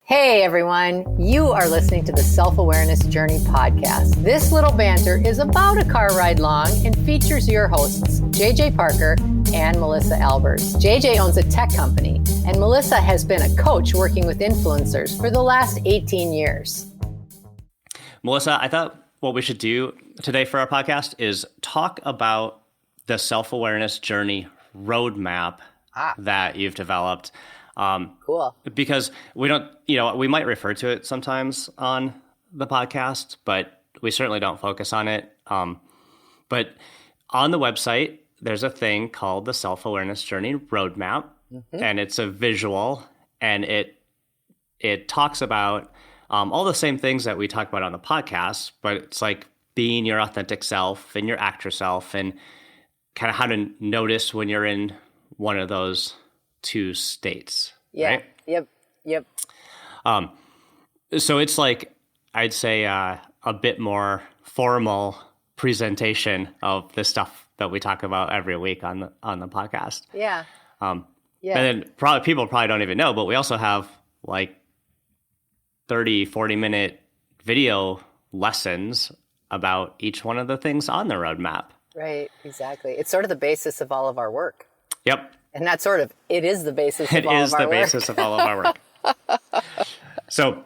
Hey everyone, you are listening to the Self-Awareness Journey podcast. This little banter is about a car ride long and features your hosts, JJ Parker and Melissa Albers. JJ owns a tech company and Melissa has been a coach working with influencers for the last 18 years. Melissa, I thought what we should do today for our podcast is talk about the Self-Awareness Journey roadmap that you've developed. Cool. Because we don't, we might refer to it sometimes on the podcast, but we certainly don't focus on it. But on the website, there's a thing called the Self-Awareness Journey Roadmap, and it's a visual, and it talks about all the same things that we talk about on the podcast, but it's like being your authentic self and your actor self, and kind of how to notice when you're in one of those two states. Yeah. Right? Yep. So it's like, I'd say a bit more formal presentation of the stuff that we talk about every week on the podcast. Yeah. And then people probably don't even know, but we also have like 30, 40-minute video lessons about each one of the things on the roadmap. Right, exactly. It's sort of the basis of all of our work. Yep. And not sort of, it is the basis of all of our work. It is the basis of all of our work. So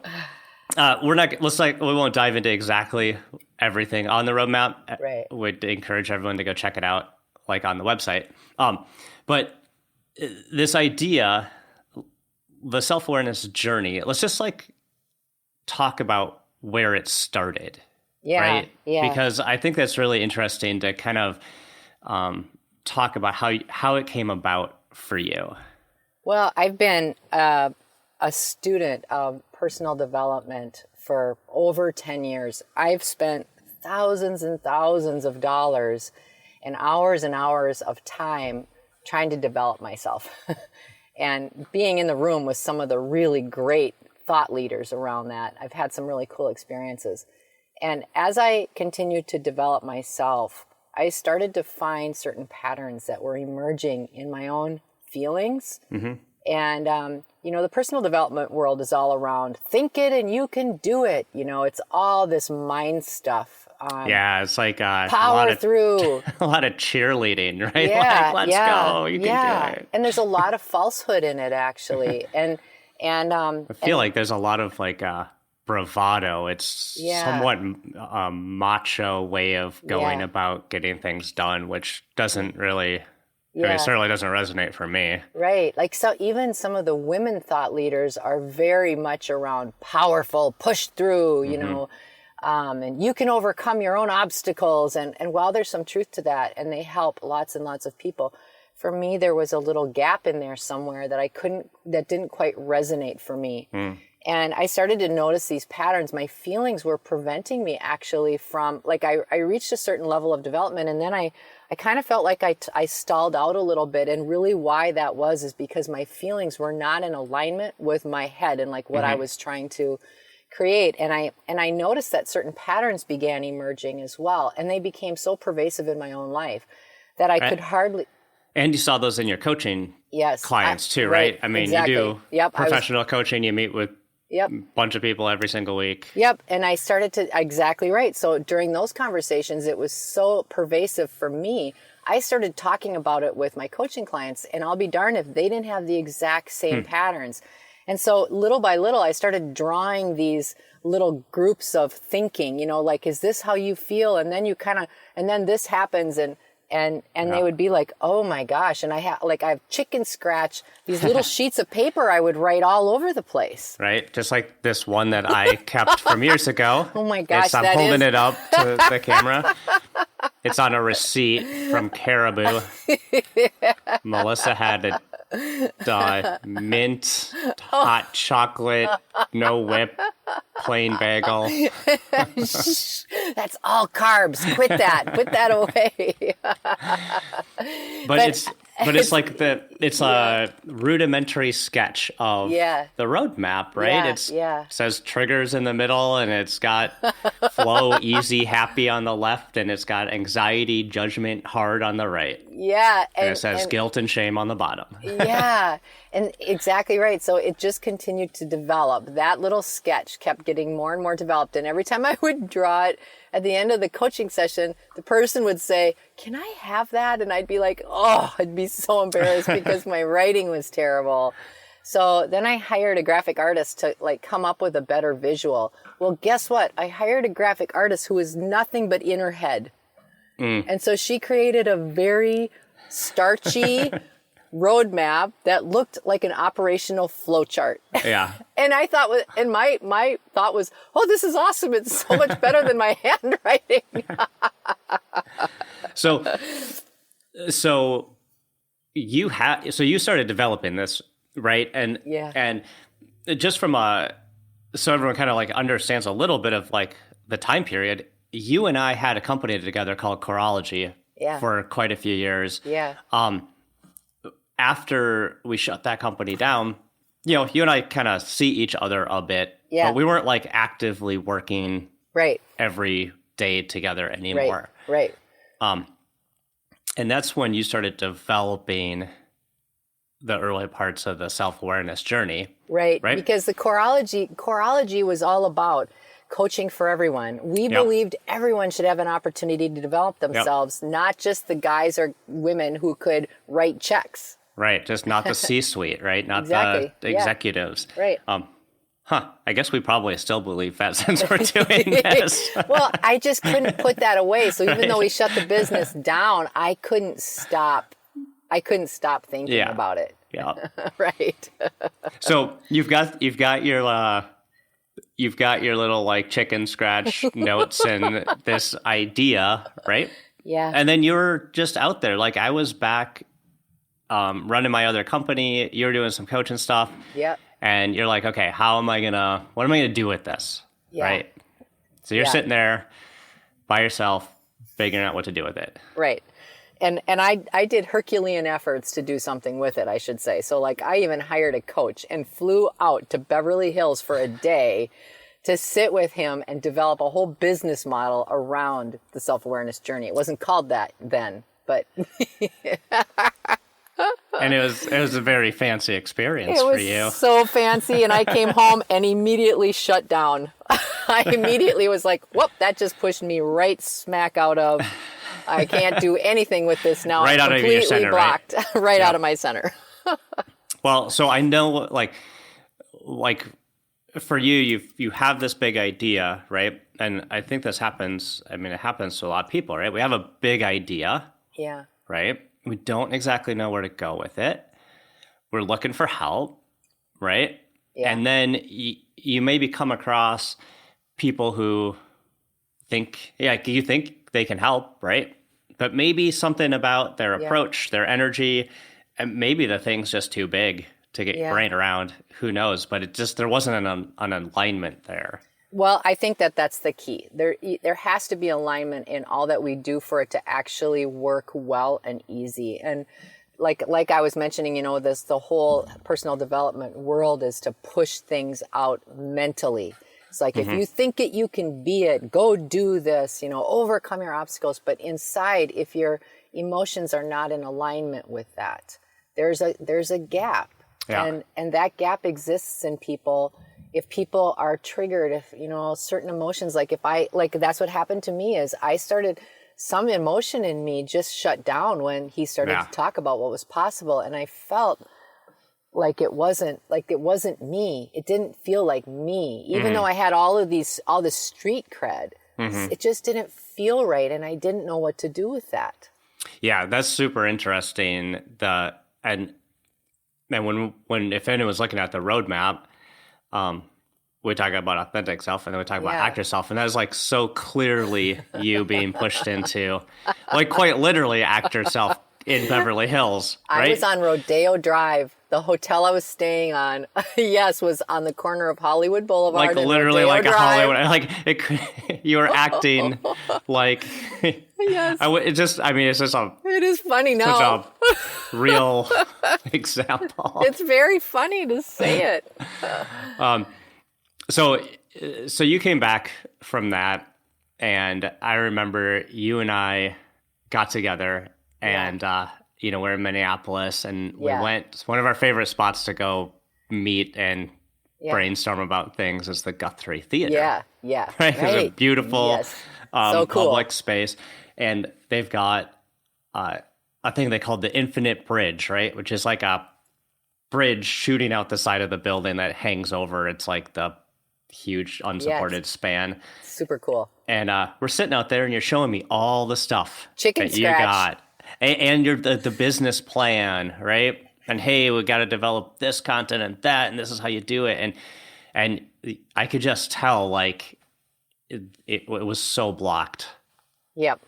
we won't dive into exactly everything on the roadmap. Right. Would encourage everyone to go check it out, like on the website. But this idea, the self-awareness journey, let's just like talk about where it started. Yeah. Right? Yeah. Because I think that's really interesting to kind of talk about how it came about for you. Well, I've been a student of personal development for over 10 years. I've spent thousands and thousands of dollars and hours of time trying to develop myself and being in the room with some of the really great thought leaders around that. I've had some really cool experiences. And as I continued to develop myself, I started to find certain patterns that were emerging in my own feelings. Mm-hmm. And, the personal development world is all around think it and you can do it. It's all this mind stuff. It's like power through. A lot of cheerleading, right? Yeah, Let's go. You can do it. And there's a lot of falsehood in it, actually. I feel like there's a lot of like bravado. It's somewhat a macho way of going about getting things done, which doesn't really, it certainly doesn't resonate for me. Right. Like, so even some of the women thought leaders are very much around powerful, push through, and you can overcome your own obstacles. And while there's some truth to that, and they help lots and lots of people, for me, there was a little gap in there somewhere that didn't quite resonate for me. And I started to notice these patterns. My feelings were preventing me actually from, like, I reached a certain level of development, and then I kind of felt like I stalled out a little bit. And really why that was is because my feelings were not in alignment with my head and like what I was trying to create. And I noticed that certain patterns began emerging as well. And they became so pervasive in my own life that I could hardly... And you saw those in your coaching clients too, right? I mean, exactly. You do professional coaching, you meet with a bunch of people every single week. Yep. And I started to, exactly right. So during those conversations, it was so pervasive for me. I started talking about it with my coaching clients, and I'll be darned if they didn't have the exact same patterns. And so little by little, I started drawing these little groups of thinking, like, is this how you feel? And then and then this happens, and they would be like, oh my gosh. And I have chicken scratch, these little sheets of paper I would write all over the place. Right. Just like this one that I kept from years ago. Oh my gosh. I'm holding it up to the camera. It's on a receipt from Caribou. Melissa had it, mint, hot chocolate, no whip, plain bagel. That's all carbs. Quit that. Put that away. But it's like it's a rudimentary sketch of the roadmap, right? It says triggers in the middle, and it's got flow, easy, happy on the left, and it's got anxiety, judgment, hard on the right. Yeah. And it says guilt and shame on the bottom. Yeah. And exactly right. So it just continued to develop. That little sketch kept getting more and more developed. And every time I would draw it at the end of the coaching session, the person would say, "Can I have that?" And I'd be like, oh, I'd be so embarrassed because my writing was terrible. So then I hired a graphic artist to like come up with a better visual. Well, guess what? I hired a graphic artist who was nothing but in her head. And so she created a very starchy roadmap that looked like an operational flowchart. Yeah. And I thought, and my thought was, oh, this is awesome. It's so much better than my handwriting. So you started developing this, right? And just from so everyone kind of like understands a little bit of like the time period, you and I had a company together called Choreology for quite a few years. Yeah. After we shut that company down, you and I kind of see each other a bit, but we weren't like actively working every day together anymore. Right. And that's when you started developing the early parts of the self-awareness journey. Right. Because the choreology was all about coaching for everyone. We believed everyone should have an opportunity to develop themselves, not just the guys or women who could write checks. Right. Just not the C-suite, right? Not the executives. Right. I guess we probably still believe that since we're doing this. Well, I just couldn't put that away. So even though we shut the business down, I couldn't stop thinking about it. Yeah. Right. So you've got your little like chicken scratch notes and this idea, right? Yeah. And then you're just out there. Like I was back running my other company. You were doing some coaching stuff. Yep. And you're like, okay, what am I gonna do with this? Yeah. Right. So you're sitting there by yourself, figuring out what to do with it. Right. And I did Herculean efforts to do something with it, I should say. So like I even hired a coach and flew out to Beverly Hills for a day to sit with him and develop a whole business model around the self-awareness journey. It wasn't called that then, but and it was a very fancy experience for you. It was so fancy, and I came home and immediately shut down. I immediately was like, whoop, that just pushed me right smack out of, I can't do anything with this now. Right I'm out of your center, blocked, right out of my center. Well, so I know like for you have this big idea, right? And I think this happens, it happens to a lot of people, right? We have a big idea. Yeah. Right? We don't exactly know where to go with it. We're looking for help, right? Yeah. And then you maybe come across people who think they can help, right? But maybe something about their approach, their energy, and maybe the thing's just too big to get your brain around. Who knows? But there wasn't an alignment there. Well, I think that's the key. There has to be alignment in all that we do for it to actually work well and easy. And like I was mentioning, the whole personal development world is to push things out mentally. It's like, if you think it, you can be it, go do this, overcome your obstacles. But inside, if your emotions are not in alignment with that, there's a gap. Yeah. And that gap exists in people. If people are triggered, if, certain emotions, that's what happened to me is I started, some emotion in me just shut down when he started to talk about what was possible. And I felt like it wasn't me. It didn't feel like me, even though I had all this street cred. It just didn't feel right. And I didn't know what to do with that. Yeah, that's super interesting. And when if anyone's looking at the roadmap, we talk about authentic self, and then we talk about actor self, and that is like so clearly you being pushed into, like quite literally actor self in Beverly Hills, right? I was on Rodeo Drive. The hotel I was staying on, yes, was on the corner of Hollywood Boulevard. Like and literally Rodeo like Drive. a Hollywood, like you were acting like, Yes. it's just a, It is funny now. such a real example. It's very funny to say it. So you came back from that, and I remember you and I got together, and we're in Minneapolis, and we went. It's one of our favorite spots to go meet and brainstorm about things is the Guthrie Theater. Yeah. Right? It's a beautiful, so cool. public space, and they've got a thing they call the Infinite Bridge, right? Which is like a bridge shooting out the side of the building that hangs over. It's like the huge unsupported span. Super cool. And we're sitting out there, and you're showing me all the stuff Chicken that scratch. you got, and the business plan, right? And hey, we got to develop this content and that, and this is how you do it. And I could just tell, like, it was so blocked. Yep.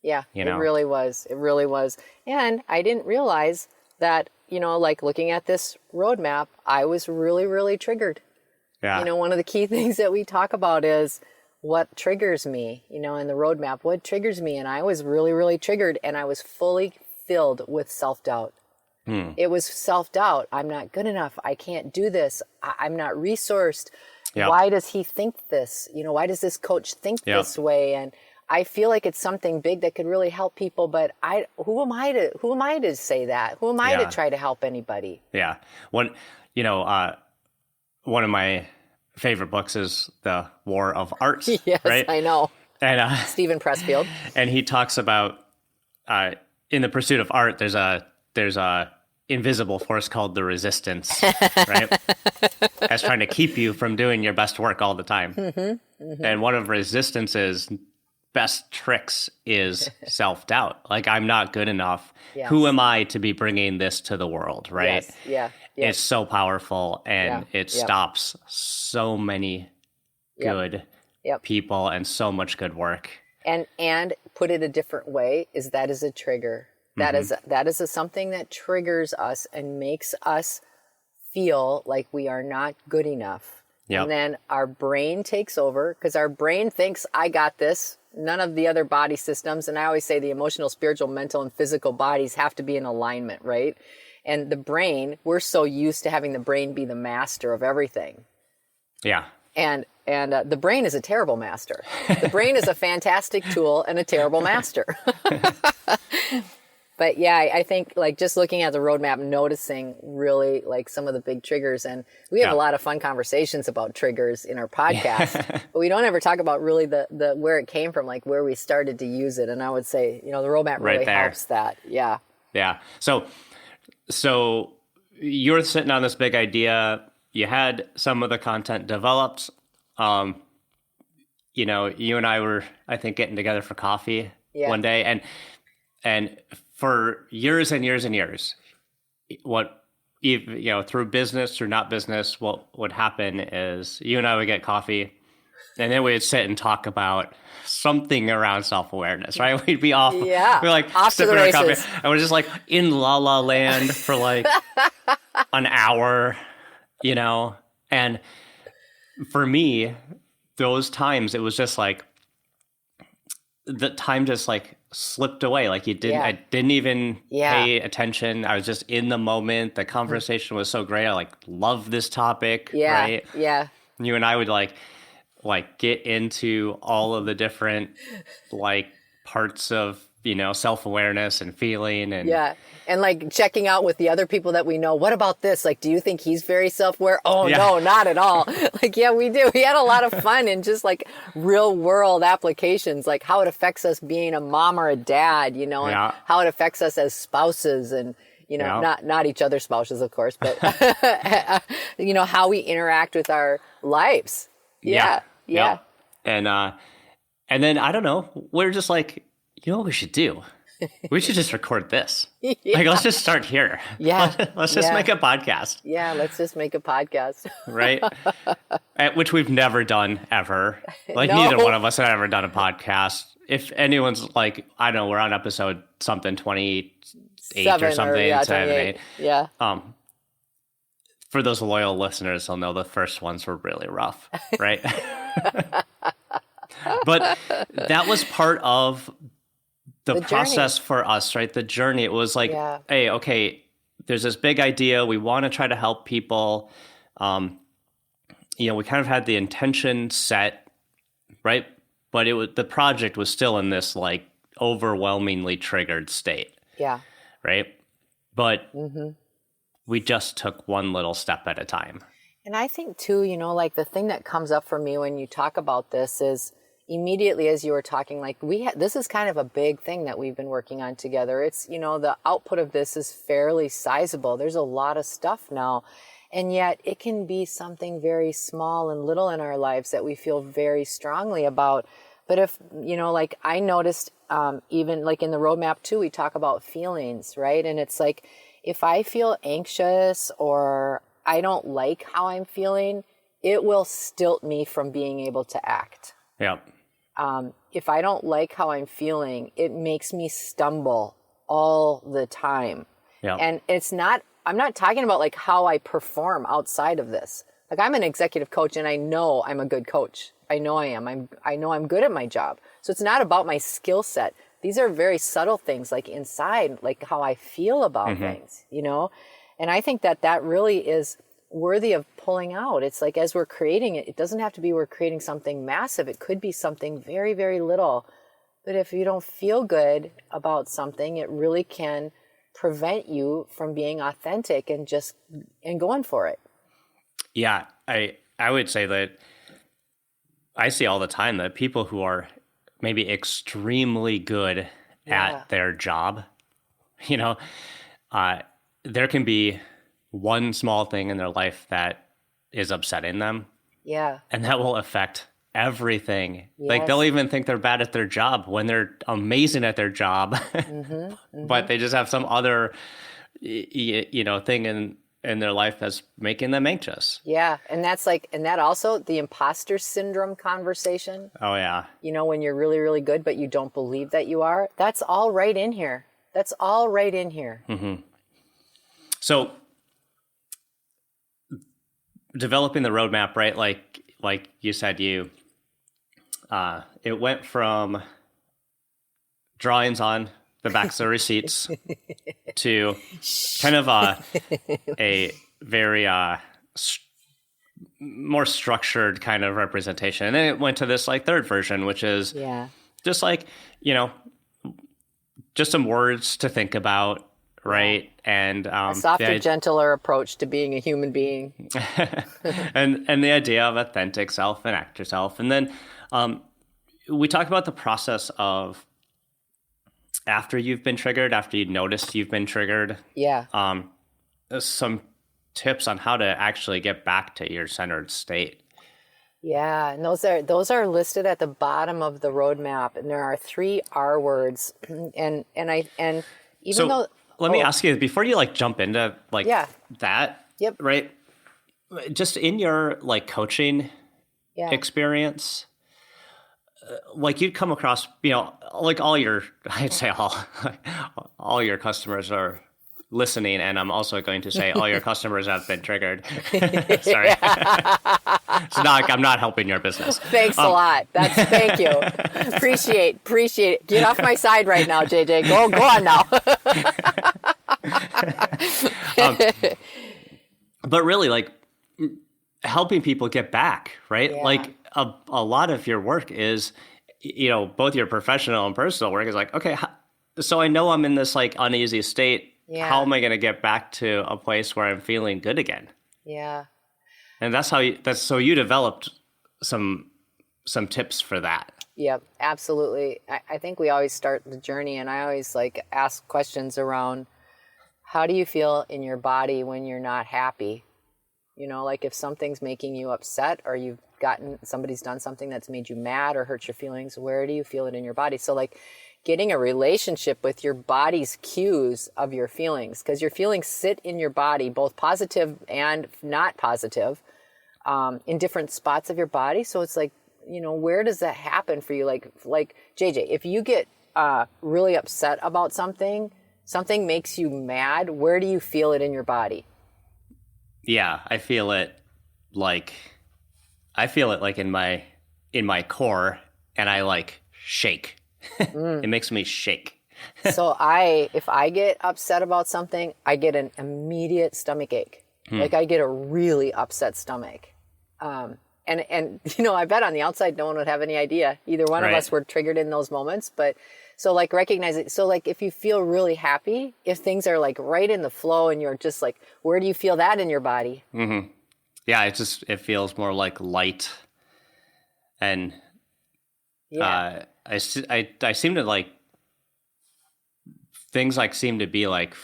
Yeah, You know? It really was. It really was. And I didn't realize that, like looking at this roadmap, I was really, really triggered. Yeah. One of the key things that we talk about is what triggers me, in the roadmap, what triggers me. And I was really, really triggered, and I was fully filled with self-doubt. It was self-doubt. I'm not good enough. I can't do this. I'm not resourced. Yep. Why does he think this? Why does this coach think this way? And I feel like it's something big that could really help people, but who am I to say that? Who am I to try to help anybody? Yeah. One of my favorite books is The War of Art. Yes, right? I know. And Stephen Pressfield. and he talks about in the pursuit of art, there's a invisible force called the resistance, right? That's trying to keep you from doing your best work all the time. And one of resistance's best tricks is self-doubt. Like, I'm not good enough. Yes. Who am I to be bringing this to the world, right? Yes. Yeah. It's so powerful, and it stops so many good people and so much good work. And put it a different way, that is a trigger. That is something that triggers us and makes us feel like we are not good enough. Yep. And then our brain takes over, because our brain thinks, I got this. None of the other body systems, and I always say the emotional, spiritual, mental, and physical bodies have to be in alignment, right? And the brain, we're so used to having the brain be the master of everything. Yeah. And the brain is a terrible master. The brain is a fantastic tool and a terrible master. But yeah, I think like just looking at the roadmap, noticing really like some of the big triggers, and we have a lot of fun conversations about triggers in our podcast, but we don't ever talk about really the where it came from, like where we started to use it. And I would say, the roadmap really helps that. Yeah. Yeah. So you're sitting on this big idea. You had some of the content developed. You and I were, I think, getting together for coffee one day, and for years and years and years, through business, through not business, what would happen is you and I would get coffee, and then we'd sit and talk about something around self-awareness, right? We'd be off. Yeah. We're like off to the races. Coffee, and we're just like in la la land for like an hour, and for me, those times, it was just like, the time just like slipped away. Like I didn't even pay attention. I was just in the moment. The conversation was so great. I like love this topic. Yeah. Right. Yeah. You and I would like get into all of the different like parts of, self-awareness and feeling and like checking out with the other people that we know. What about this? Like, do you think he's very self-aware? Oh, no, not at all. Like, yeah, we do. We had a lot of fun in just like real world applications, like how it affects us being a mom or a dad, and how it affects us as spouses and, not each other's spouses, of course, but, how we interact with our lives. Yeah. And then, I don't know, we're just like, what we should do? We should just record this. Like, let's just start here. Yeah. Let's just make a podcast. Yeah, let's just make a podcast. Right? Which we've never done ever. Like, neither one of us have ever done a podcast. if anyone's like, I don't know, we're on episode something 28 or something, 28. Yeah. For those loyal listeners, they'll know the first ones were really rough, right? But that was part of the process for us, right? The journey. It was like, hey, okay, there's this big idea. We want to try to help people. We kind of had the intention set, right? But the project was still in this like overwhelmingly triggered state. Yeah. Right. But we just took one little step at a time. And I think too, like the thing that comes up for me when you talk about this is immediately as you were talking, like this is kind of a big thing that we've been working on together. It's, the output of this is fairly sizable. There's a lot of stuff now. And yet it can be something very small and little in our lives that we feel very strongly about. But if, like I noticed, even like in the roadmap too, we talk about feelings, right? And it's like, if I feel anxious or I don't like how I'm feeling, it will stilt me from being able to act. Yeah. If I don't like how I'm feeling, it makes me stumble all the time. Yeah. And I'm not talking about like how I perform outside of this. Like I'm an executive coach and I know I'm a good coach. I know I am. I know I'm good at my job. So it's not about my skill set. These are very subtle things like inside, like how I feel about things, And I think that really is worthy of pulling out. It's like as we're creating it, it doesn't have to be we're creating something massive. It could be something very, very little. But if you don't feel good about something, it really can prevent you from being authentic and going for it. Yeah, I would say that I see all the time that people who are maybe extremely good at their job, there can be one small thing in their life that is upsetting them. Yeah. And that will affect everything. Yes. Like they'll even think they're bad at their job when they're amazing at their job, but they just have some other, thing in their life that's making them anxious. Yeah. And that also the imposter syndrome conversation. Oh yeah. When you're really, really good, but you don't believe that you are, that's all right in here. Mm-hmm. So developing the roadmap, right? Like you said, it went from drawings on the backs of receipts to kind of a very more structured kind of representation. And then it went to this like third version, which is just like, just some words to think about. Right. And a softer, gentler approach to being a human being. and the idea of authentic self and actor self. And then we talk about the process of after you've been triggered, after you noticed you've been triggered. Yeah. Some tips on how to actually get back to your centered state. Yeah, and those are listed at the bottom of the roadmap, and there are 3 R words, and even though. Let me ask you before you like jump into like that. Yep. Right. Just in your like coaching experience, like you'd come across, like I'd say all your customers are listening, and I'm also going to say all your customers have been triggered. Sorry. It's not like I'm not helping your business. Thanks a lot. Thank you. Appreciate it. Get off my side right now, JJ. Go on now. But really, like helping people get back, right? Yeah. Like a lot of your work is, both your professional and personal work is like, okay, so I know I'm in this like uneasy state. Yeah. How am I going to get back to a place where I'm feeling good again? Yeah. And so you developed some tips for that. Yep, absolutely. I think we always start the journey, and I always like ask questions around how do you feel in your body when you're not happy? Like if something's making you upset or somebody's done something that's made you mad or hurt your feelings, where do you feel it in your body? So like getting a relationship with your body's cues of your feelings, because your feelings sit in your body, both positive and not positive, in different spots of your body. So it's like where does that happen for you? Like JJ, if you get really upset about something makes you mad, where do you feel it in your body? Yeah, I feel it like in my core, and I like shake. It makes me shake. So if I get upset about something, I get an immediate stomach ache. Like I get a really upset stomach. And I bet on the outside, no one would have any idea. Either one of us were triggered in those moments. But so like recognize it. So like if you feel really happy, if things are like right in the flow and you're just like, where do you feel that in your body? Mm-hmm. Yeah, it feels more like light. And I seem to like, things like seem to be like,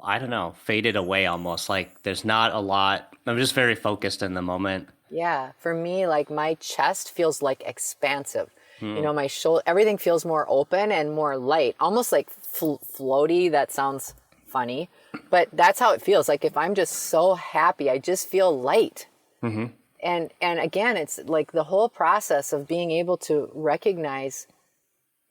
I don't know, faded away almost. Like there's not a lot. I'm just very focused in the moment. Yeah. For me, like my chest feels like expansive. My shoulder, everything feels more open and more light, almost like floaty. That sounds funny, but that's how it feels. Like if I'm just so happy, I just feel light. Mm-hmm. And again, it's like the whole process of being able to recognize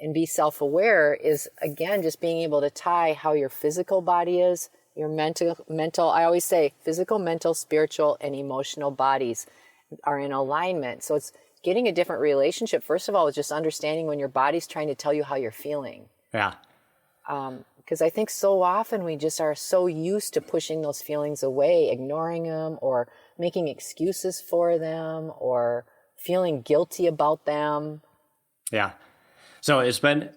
and be self-aware is, again, just being able to tie how your physical body is, your mental, I always say physical, mental, spiritual, and emotional bodies are in alignment. So it's getting a different relationship, first of all, with just understanding when your body's trying to tell you how you're feeling. Yeah. Because I think so often we just are so used to pushing those feelings away, ignoring them, or making excuses for them, or feeling guilty about them. Yeah. So it's been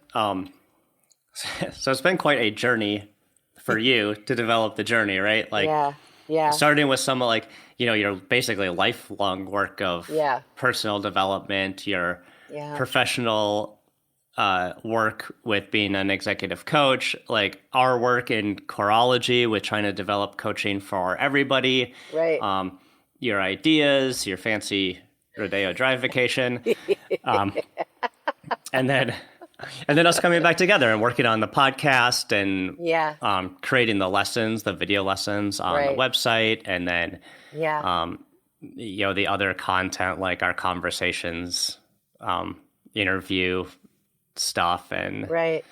quite a journey for you to develop the journey, right? Like, yeah. Starting with some like, your basically lifelong work of personal development, your professional work with being an executive coach, like our work in Coreology with trying to develop coaching for everybody, right? Your ideas, your fancy Rodeo Drive vacation. And then us coming back together and working on the podcast and creating the lessons, the video lessons on the website, and then the other content like our conversations, interview stuff, and right.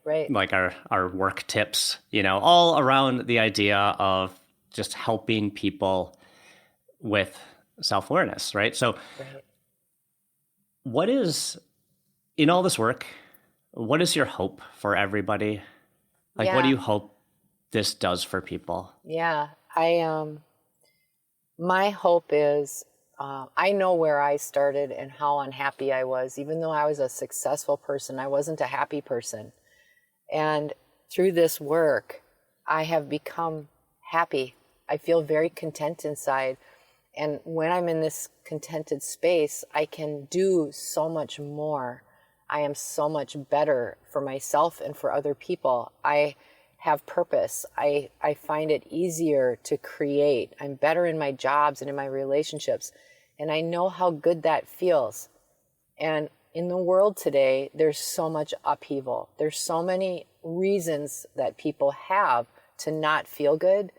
like our work tips, all around the idea of just helping people with self-awareness, right? So what is, in all this work, what is your hope for everybody? Like, what do you hope this does for people? Yeah, my hope is, I know where I started and how unhappy I was. Even though I was a successful person, I wasn't a happy person. And through this work, I have become happy. I feel very content inside. And when I'm in this contented space, I can do so much more. I am so much better for myself and for other people. I have purpose. I find it easier to create. I'm better in my jobs and in my relationships. And I know how good that feels. And in the world today, there's so much upheaval. There's so many reasons that people have to not feel good.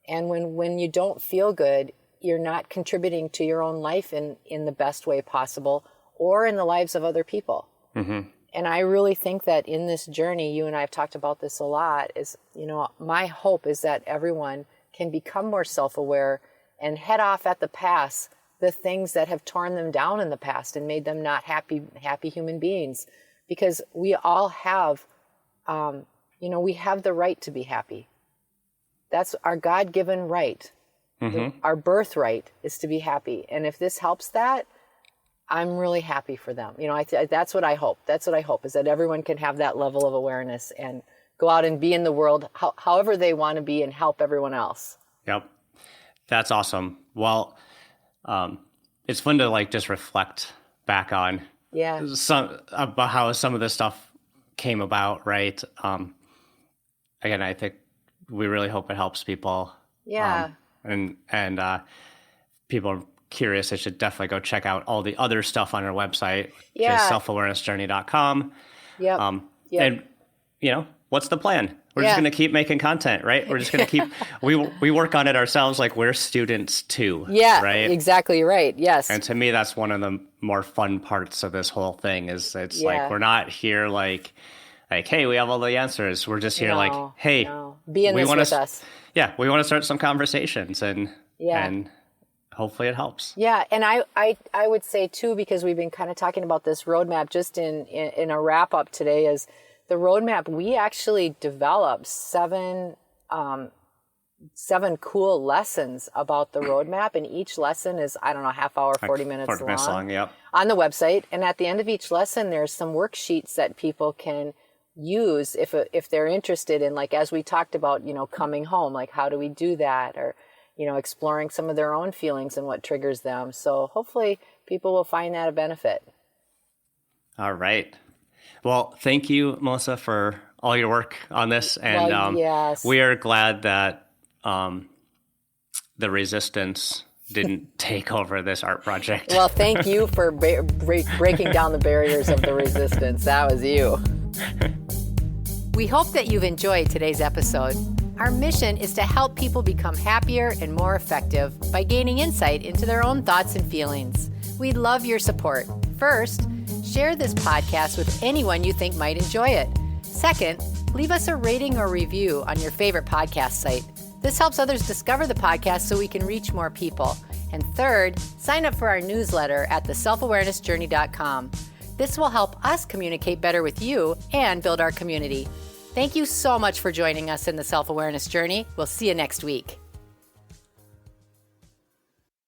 And when you don't feel good, you're not contributing to your own life in the best way possible or in the lives of other people. Mm-hmm. And I really think that in this journey, you and I have talked about this a lot, is, my hope is that everyone can become more self-aware and head off at the pass the things that have torn them down in the past and made them not happy human beings. Because we all have, we have the right to be happy. That's our God-given right. Mm-hmm. Our birthright is to be happy. And if this helps that, I'm really happy for them. That's what I hope. That's what I hope, is that everyone can have that level of awareness and go out and be in the world however they want to be and help everyone else. Yep. That's awesome. Well, it's fun to just reflect back on about how some of this stuff came about, right? Again, I think we really hope it helps people. Yeah. And people are curious, they should definitely go check out all the other stuff on our website, which is selfawarenessjourney.com. Yep. And, what's the plan? We're just going to keep making content, right? We're just going to keep, we work on it ourselves like we're students too. Yeah, right? Exactly right. Yes. And to me, that's one of the more fun parts of this whole thing is it's like, we're not here like, hey, we have all the answers. We're just here like, hey, be in this with us. Yeah. We want to start some conversations and hopefully it helps. Yeah. And I would say too, because we've been kind of talking about this roadmap just in a wrap up today is, the roadmap, we actually developed seven cool lessons about the roadmap. And each lesson is, I don't know, half hour, 40 minutes long. Yep. On the website. And at the end of each lesson, there's some worksheets that people can use if they're interested in, like, as we talked about, coming home, like, how do we do that? Or, exploring some of their own feelings and what triggers them. So hopefully people will find that a benefit. All right. Well, thank you, Melissa, for all your work on this. And we are glad that the resistance didn't take over this art project. Well, thank you for breaking down the barriers of the resistance. That was you. We hope that you've enjoyed today's episode. Our mission is to help people become happier and more effective by gaining insight into their own thoughts and feelings. We'd love your support. First, share this podcast with anyone you think might enjoy it. Second, leave us a rating or review on your favorite podcast site. This helps others discover the podcast so we can reach more people. And third, sign up for our newsletter at theselfawarenessjourney.com. This will help us communicate better with you and build our community. Thank you so much for joining us in the Self-Awareness Journey. We'll see you next week.